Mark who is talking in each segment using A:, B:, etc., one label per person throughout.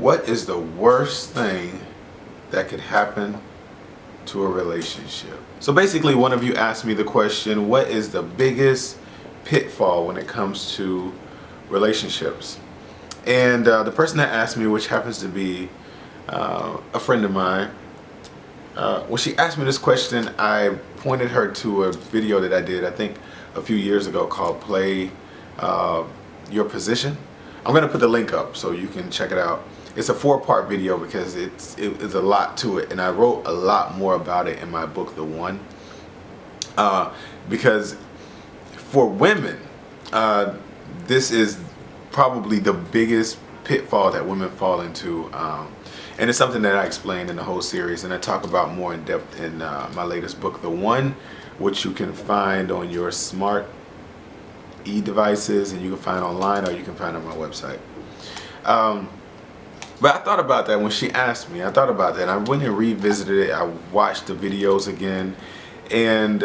A: What is the worst thing that could happen to a relationship? So basically, one of you asked me the question, what is the biggest pitfall when it comes to relationships? And the person that asked me, which happens to be a friend of mine, when she asked me this question, I pointed her to a video that I did, I think a few years ago, called Play Your Position. I'm going to put the link up so you can check it out. It's a 4-part video because it's a lot to it, and I wrote a lot more about it in my book, The One. Because for women, this is probably the biggest pitfall that women fall into, and it's something that I explained in the whole series, and I talk about more in depth in my latest book, The One, which you can find on your smart devices, and you can find online, or you can find on my website. But I thought about that when she asked me. I thought about that. I went and revisited it. I watched the videos again, and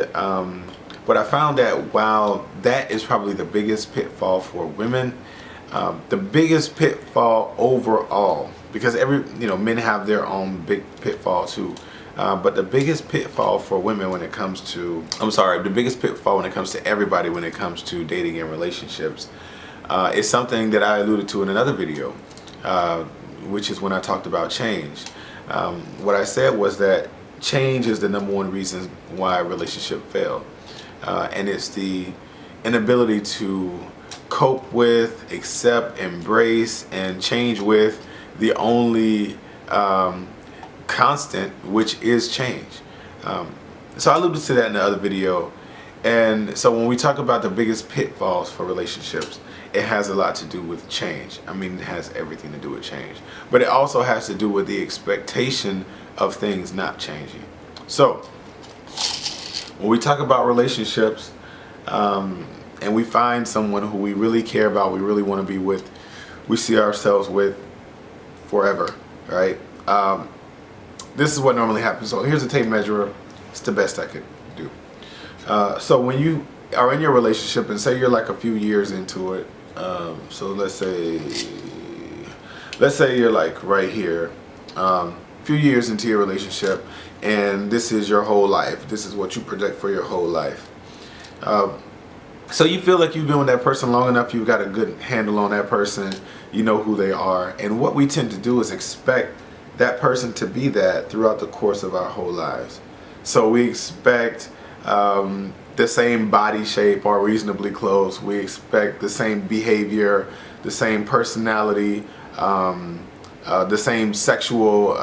A: but I found that while that is probably the biggest pitfall for women, the biggest pitfall overall, because men have their own big pitfall too. But the biggest pitfall for women when it comes to, the biggest pitfall when it comes to everybody when it comes to dating and relationships is something that I alluded to in another video, which is when I talked about change. What I said was that change is the #1 reason why a relationship failed. And it's the inability to cope with, accept, embrace, and change with the only constant, which is change. So I alluded to that in the other video. And so when we talk about the biggest pitfalls for relationships, it has a lot to do with change. I mean, it has everything to do with change. But it also has to do with the expectation of things not changing. So when we talk about relationships, and we find someone who we really care about, we really want to be with, we see ourselves with forever, right? This is what normally happens. So here's a tape measure. It's the best I could do. So when you are in your relationship, and say you're like a few years into it, so let's say you're like right here, a few years into your relationship, and this is your whole life. This is what you project for your whole life. So you feel like you've been with that person long enough, you've got a good handle on that person, you know who they are, and what we tend to do is expect that person to be that throughout the course of our whole lives. So we expect the same body shape or reasonably close. We expect the same behavior, the same personality, the same sexual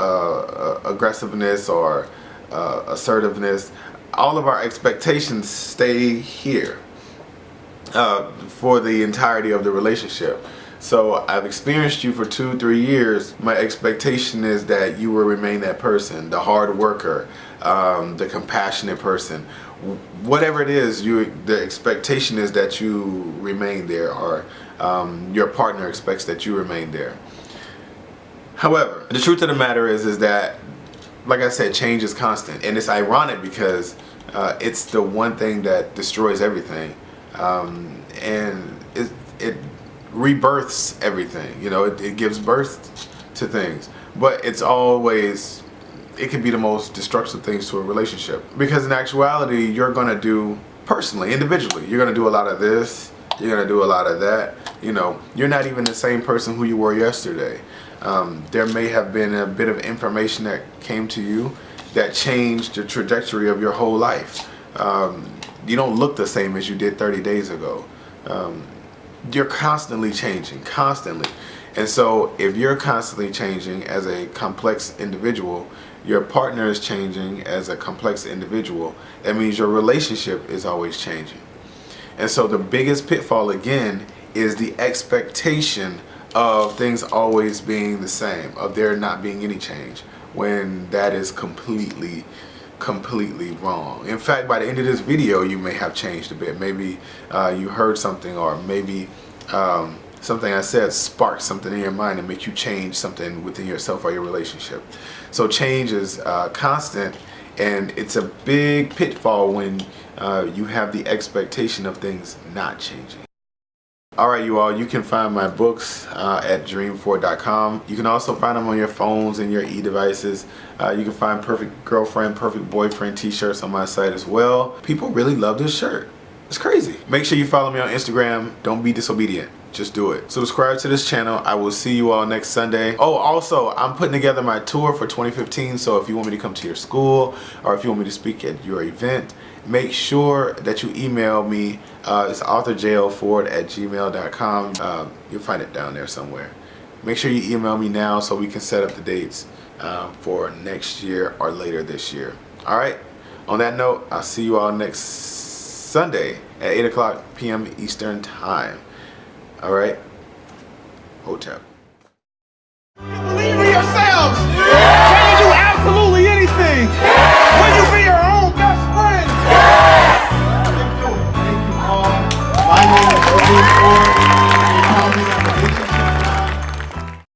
A: aggressiveness or assertiveness. All of our expectations stay here for the entirety of the relationship. So I've experienced you for 2-3 years. My expectation is that you will remain that person, the hard worker, the compassionate person. Whatever it is, the expectation is that you remain there, or your partner expects that you remain there. However, the truth of the matter is that, like I said, change is constant, and it's ironic because it's the one thing that destroys everything, and it rebirths everything. It gives birth to things, but it can be the most destructive things to a relationship, because in actuality you're going to do, personally, individually, you're going to do a lot of this, you're going to do a lot of that. You're not even the same person who you were yesterday. There may have been a bit of information that came to you that changed the trajectory of your whole life. You don't look the same as you did 30 days ago. You're constantly changing, constantly. And so if you're constantly changing as a complex individual, your partner is changing as a complex individual, that means your relationship is always changing. And so the biggest pitfall, again, is the expectation of things always being the same, of there not being any change, when that is completely wrong. In fact, by the end of this video, you may have changed a bit. Maybe you heard something, or maybe something I said sparked something in your mind and make you change something within yourself or your relationship. So change is constant, and it's a big pitfall when you have the expectation of things not changing. Alright, you all, you can find my books at dream4.com. You can also find them on your phones and your e-devices. You can find Perfect Girlfriend, Perfect Boyfriend t-shirts on my site as well. People really love this shirt. It's crazy. Make sure you follow me on Instagram. Don't be disobedient. Just do it. Subscribe to this channel. I will see you all next Sunday. Oh, also, I'm putting together my tour for 2015. So if you want me to come to your school or if you want me to speak at your event, make sure that you email me. It's authorjlford@gmail.com. You'll find it down there somewhere. Make sure you email me now so we can set up the dates for next year or later this year. All right. On that note, I'll see you all next Sunday at 8 p.m. Eastern Time. All right. Hotel.
B: Believe in yourselves. Can you do absolutely anything? Will you be your own best friend?
A: Thank you all. My name is Dream4.